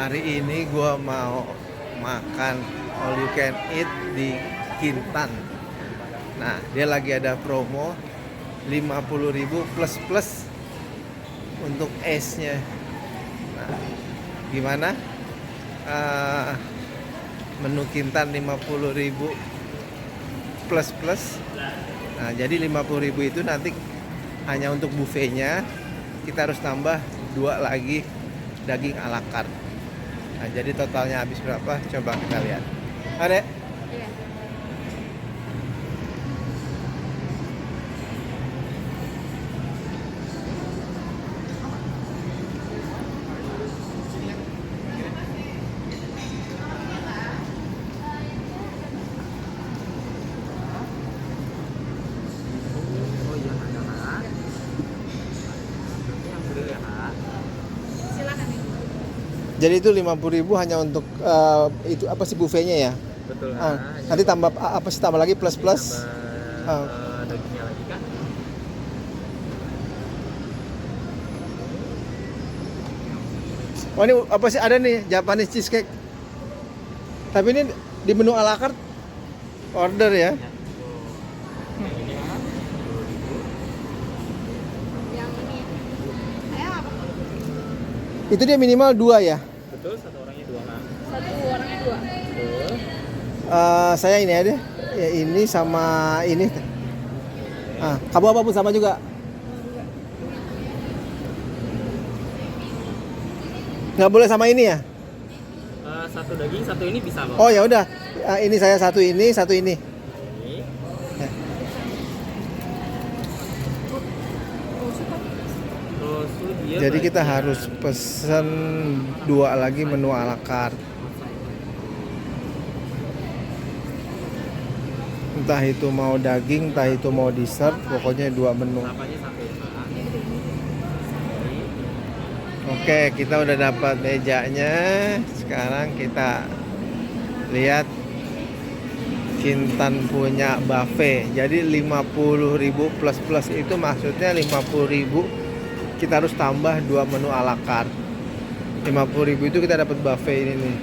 Hari ini gua mau makan all you can eat di Kintan. Nah, dia lagi ada promo 50.000 plus plus untuk esnya. Nah, gimana? Menu Kintan 50.000 plus plus. Nah, jadi 50.000 itu nanti hanya untuk buffetnya. Kita harus tambah 2 lagi daging ala carte. Nah, jadi totalnya habis berapa? Coba kita lihat. Adek? Iya. Oh iya ada Kak. Yang grill ya Kak. Silakan ini. Jadi itu 50.000 hanya untuk itu apa sih buffetnya ya? Betul Kak. Nanti tambah apa sih tambah lagi plus plus? Tambah dagingnya lagi Kak. Oh ini apa sih ada nih Japanese cheesecake. Tapi ini di menu ala carte order ya. Ya, tuh. Yang ini Kak. 10.000. Yang ini. Saya apa? Itu dia minimal 2 ya. Betul, satu orangnya 2 Kak. Satu orangnya 2. Betul. Saya ini aja. Ya ini sama ini. Kamu apa pun sama juga. Nggak boleh sama ini ya? Satu daging, satu ini bisa Kak. Oh ya udah. Ini saya satu ini, satu ini. Ini. Ya. Terus tuh dia Jadi kita bagian harus pesen 2 lagi menu ala carte. Entah itu mau daging, entah itu mau dessert, pokoknya 2 menu. Apanya satu ya Kak. Oke, kita udah dapat mejanya. Sekarang kita lihat Kintan punya buffet. Jadi 50.000 plus plus itu maksudnya 50.000 kita harus tambah 2 menu ala carte. 50.000 itu kita dapat buffet ini nih.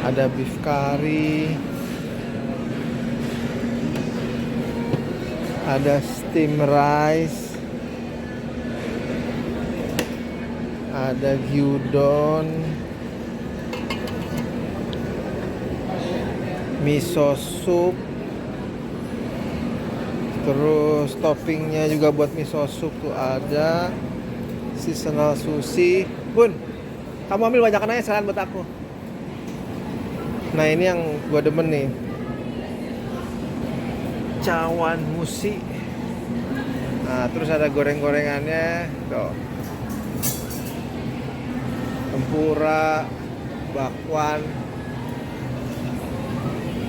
Ada beef curry, ada steam rice, ada gyudon, miso soup, terus toppingnya juga buat miso soup tuh ada, seasonal sushi. Bun, kamu ambil banyak aja selain buat aku. Nah ini yang gua demen nih, cawan musi. Nah terus ada goreng-gorengannya tuh, tempura, bakwan,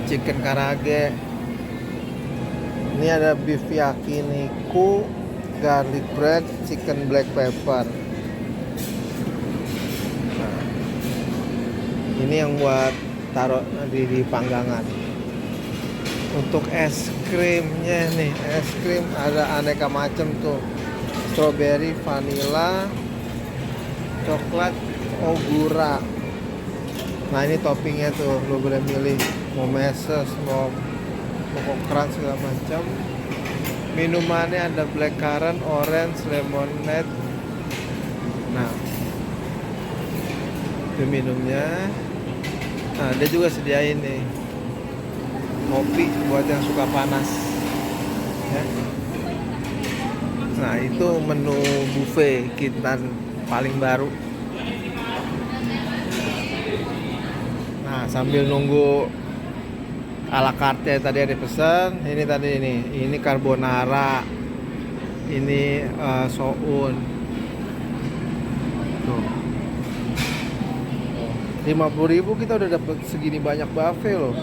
chicken karage. Ini ada beef yakiniku, garlic bread, chicken black pepper. Nah, ini yang buat taruh di panggangan. Untuk es krimnya nih, es krim ada aneka macam tuh, strawberry, vanilla, coklat, ogura. Nah ini toppingnya tuh, lo boleh milih mau meses, mau pokok keran segala macam. Minumannya ada blackcurrant, orange, lemonade. Nah itu minumnya. Nah dia juga sediain nih kopi buat yang suka panas ya. Nah itu menu buffet Kintan paling baru. Nah sambil nunggu ala carte tadi ada pesan, ini tadi ini carbonara, ini soun. Tuh. 50.000 kita udah dapat segini banyak buffet loh.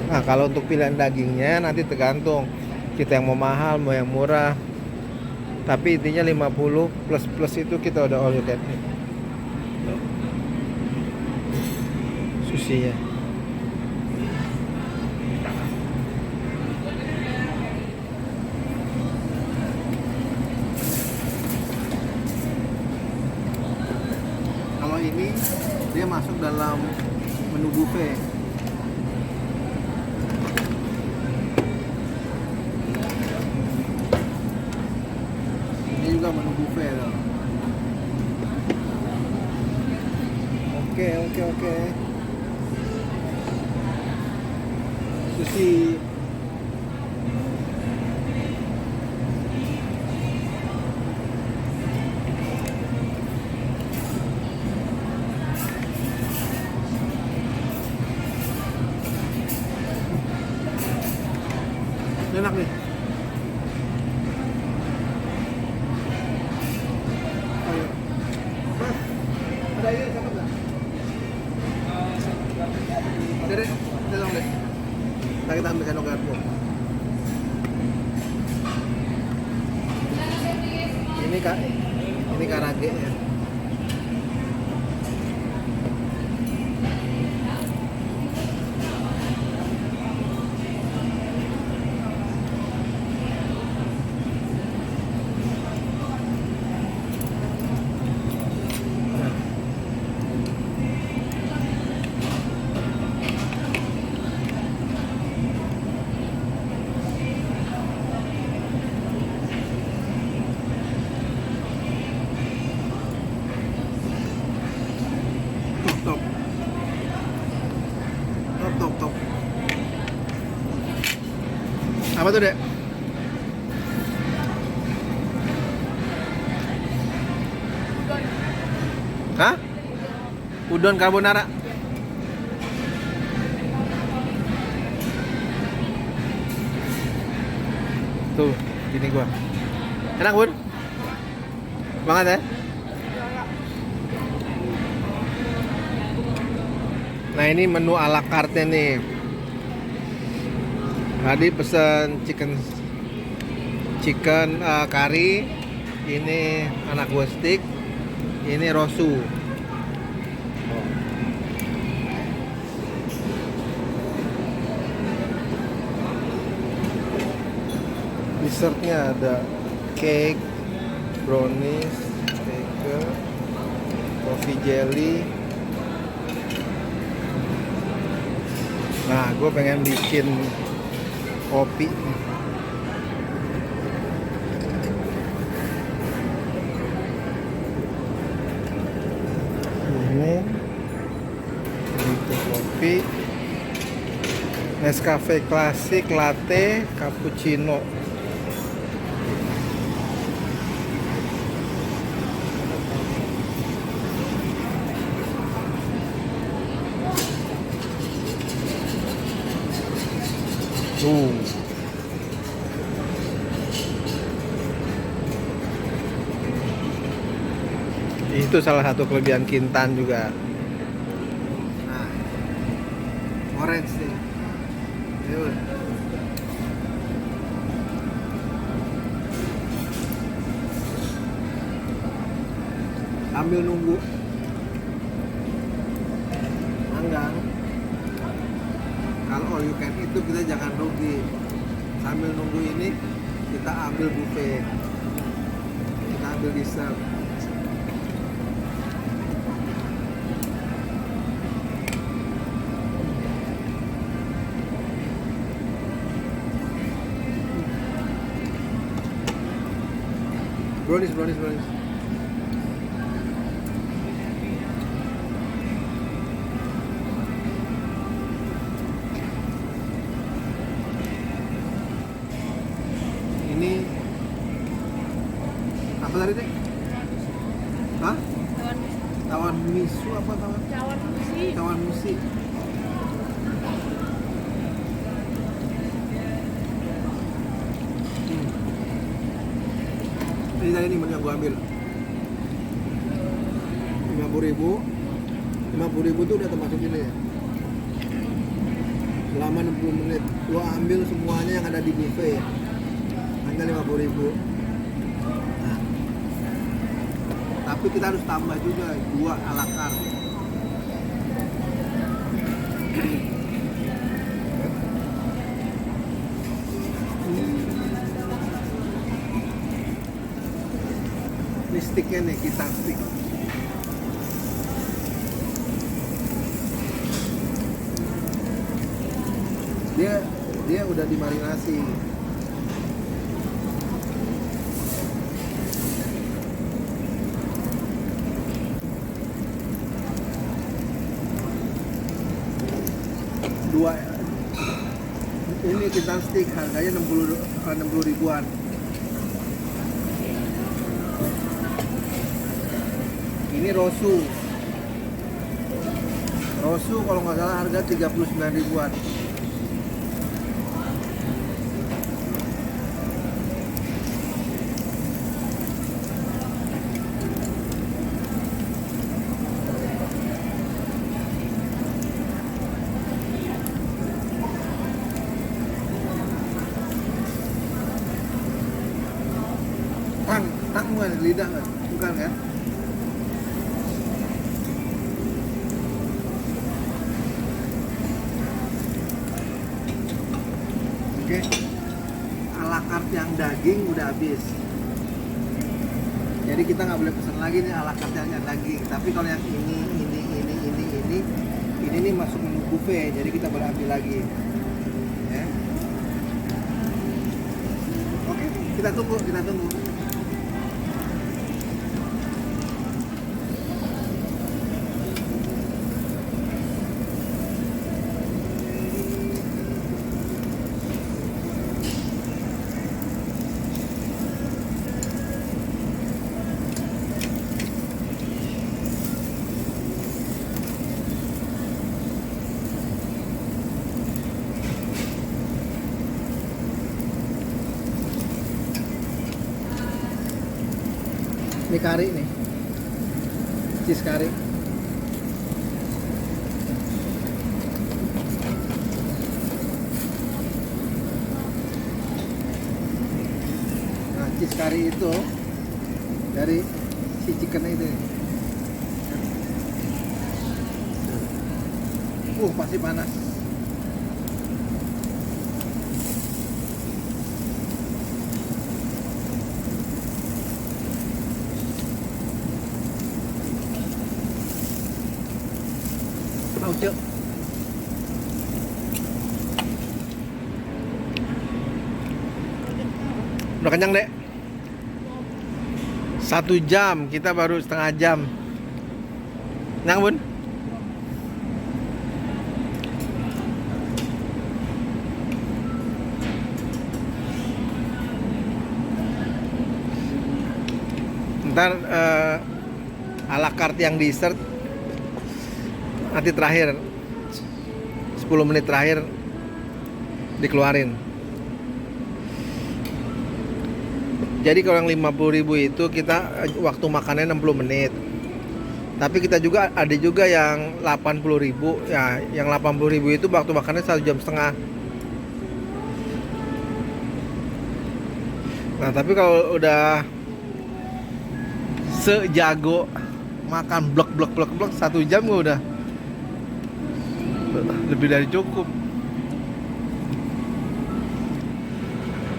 Nah kalau untuk pilihan dagingnya nanti tergantung kita yang mau mahal mau yang murah. Tapi intinya 50 plus plus itu kita udah all you can eat. Susinya. dia masuk dalam menu buffet. Ini juga menu buffet loh. Oke. Sushi. Enak nih. Ayo. Mas, ada ini sama nggak? Ada deh, ada dong deh. Nah, kita ambil sendok garpu. Ini kak, ini karage ya. Top. Apa tuh, Dek? Hah? Udon carbonara. Tuh, gini gua. Enak, Bun? Banget ya? Nah, ini menu ala carte nih. Tadi pesen chicken curry, ini anak gua stick, ini rosu. Dessertnya ada cake, brownies, cake, coffee jelly. Nah, gue pengen bikin kopi. Ini untuk kopi. Nescafe klasik, latte, cappuccino. Itu salah satu kelebihan Kintan juga. Nah, orange nih. Yuk. Sambil nunggu manggang. Kalau all you can eat itu kita jangan rugi. Sambil nunggu ini kita ambil buffet. Kita ambil dessert. Brownies. Ini apa tadi, Dek? Hah? Tawar misu apa tawar? Tawar musi. Ini tadi nih menu yang gue ambil 50.000 tuh udah termasuk ini ya. Selama 60 menit gue ambil semuanya yang ada di buffet ya. Hanya 50.000. Nah, tapi kita harus tambah juga 2 ala carte. Ini sticknya nih, kita stick. udah dimarinasi. Dua ini kintan stick harganya 60 ribuan. Ini rosu kalau nggak salah harga 39 ribuan. Tang bukan lidah kan? Bukan kan? Oke, ala carte yang daging udah habis. Jadi kita nggak boleh pesan lagi nih ala carte yang daging. Tapi kalau yang ini nih masuk menu buffet. Jadi kita boleh ambil lagi. Ya. Oke, kita tunggu. Ini kari nih, cheese kari. Nah, cheese kari itu dari si chicken itu. Pasti panas. Cuk. Udah kenyang dek. 1 jam, kita baru setengah jam. Kenyang bun? Ntar ala carte yang dessert nanti terakhir 10 menit terakhir dikeluarin. Jadi kalau yang 50.000 itu kita waktu makannya 60 menit. Tapi kita juga ada juga yang 80.000 ya, yang 80.000 itu waktu makannya 1,5 jam. Nah, tapi kalau udah sejago makan blok 1 jam gue udah lebih dari cukup.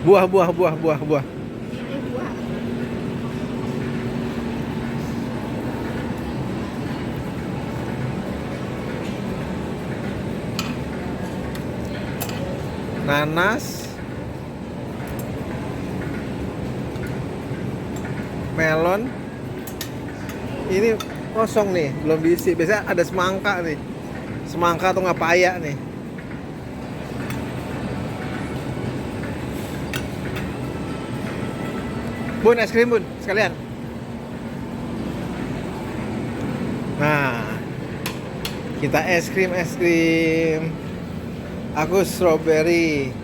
Buah. Nanas, melon. Ini kosong nih, belum diisi. Biasanya ada semangka nih. Semangka atau nggak paya nih. Bun, es krim bun, sekalian. Nah, kita es krim. Aku strawberry.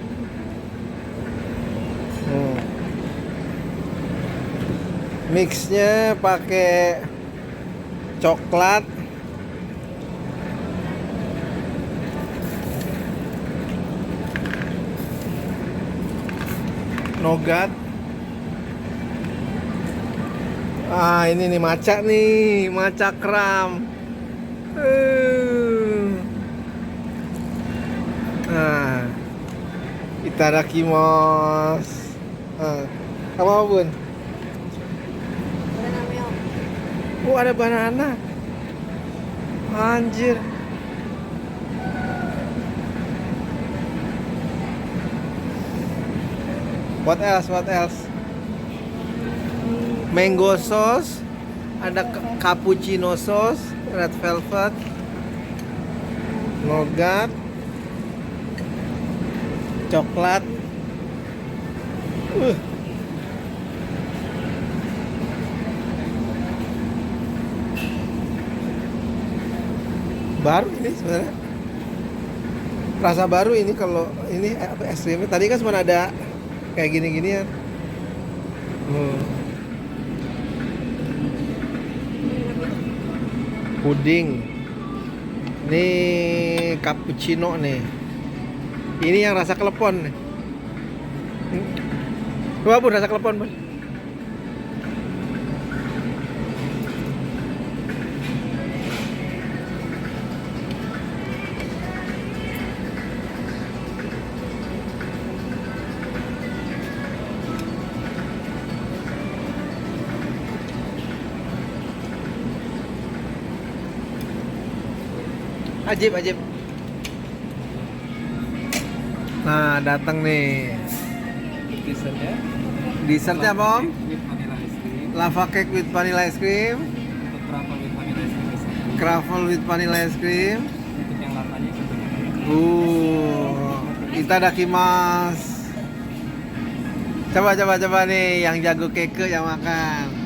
Mixnya pakai coklat, nougat. Ini nih matcha kram. Itadakimasu. Apa bun? Banana milk. Ada banana. Anjir. What else? What else? Mango sauce, ada cappuccino sauce, red velvet, nougat, coklat. Baru ini sebenarnya. Rasa baru ini kalau ini apa es krimnya. Tadi kan cuma ada kayak gini-ginian. Puding. Ini cappuccino nih. Ini yang rasa klepon nih. Coba Bun, rasa klepon Bun. Ajib, ajib. Nah, datang nih. Dessertnya Dessertnya apa, Om? with vanilla ice cream. Lava cake with vanilla ice cream. Untuk truffle with vanilla ice cream bisa. Truffle with vanilla ice cream. Untuk yang lavanya satu. Itadakimasu. Coba nih yang jago keke yang makan.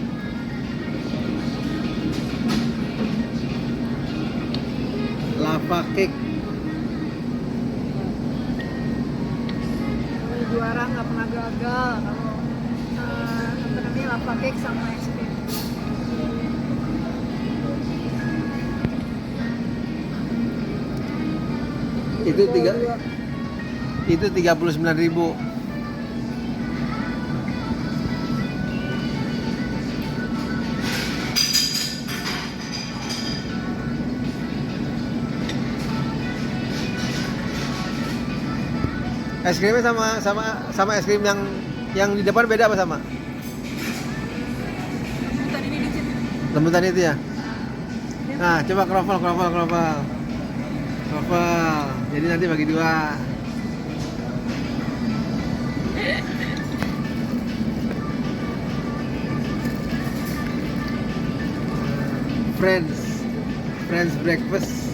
Lava cake. Ini juara nggak pernah gagal kalau apa namanya lava cake sama es krim. Itu 39.000. Es krimnya sama es krim yang di depan beda apa sama? Lembutan ini dikit. Lembutan itu ya. Nah, coba kroffel. Jadi nanti bagi dua. Friends breakfast.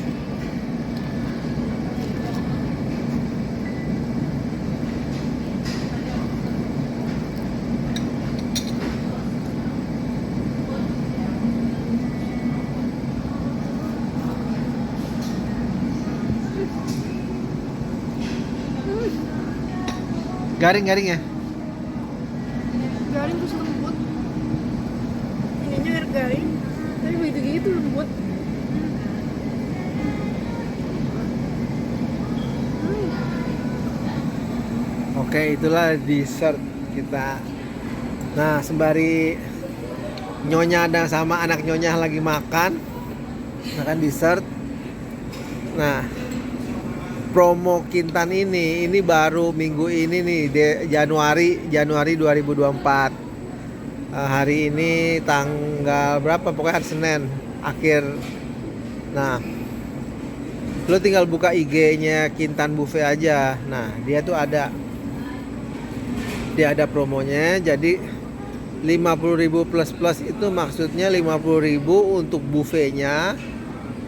Garing ya. Garing terus lembut. Ininya garing, tapi begitu gitu lembut. Oke, itulah dessert kita. Nah, sembari nyonya dan sama anak nyonya lagi makan dessert. Nah, promo Kintan ini baru minggu ini nih, Januari 2024. Hari ini tanggal berapa? Pokoknya hari Senin akhir. Nah, lo tinggal buka IG-nya Kintan Buffet aja. Nah, dia ada promonya. Jadi 50.000 plus itu maksudnya 50.000 untuk buffetnya.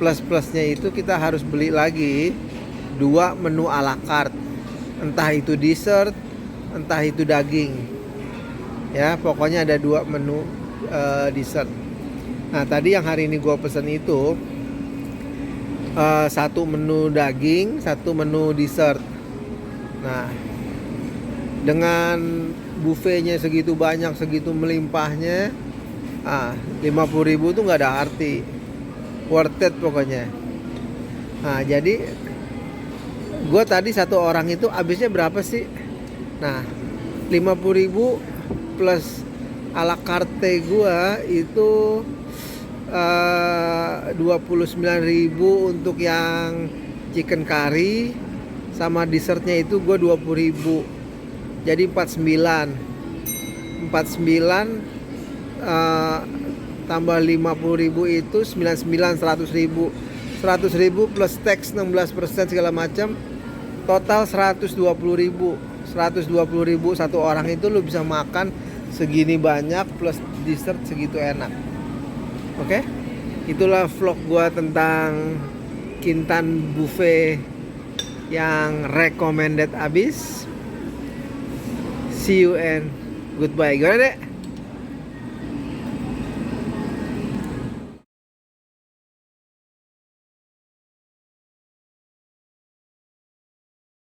Plusnya itu kita harus beli lagi 2 menu a la carte, entah itu dessert, entah itu daging. Ya, pokoknya ada 2 menu dessert. Nah, tadi yang hari ini gue pesen itu 1 menu daging, 1 menu dessert. Nah, dengan buffetnya segitu banyak, segitu melimpahnya, 50.000 tuh nggak ada arti. Worth it pokoknya. Nah, jadi gue tadi 1 orang itu habisnya berapa sih? Nah, 50.000 plus a la carte gue itu 29.000 untuk yang chicken curry, sama dessertnya itu gue 20.000. Jadi 49 tambah 50.000 itu 99, 100.000 plus tax 16% segala macam, Total 120.000. 120.000 satu orang itu lu bisa makan segini banyak plus dessert segitu enak. Oke? Itulah vlog gua tentang Kintan Buffet yang recommended abis. See you and goodbye. Gimana, Dek?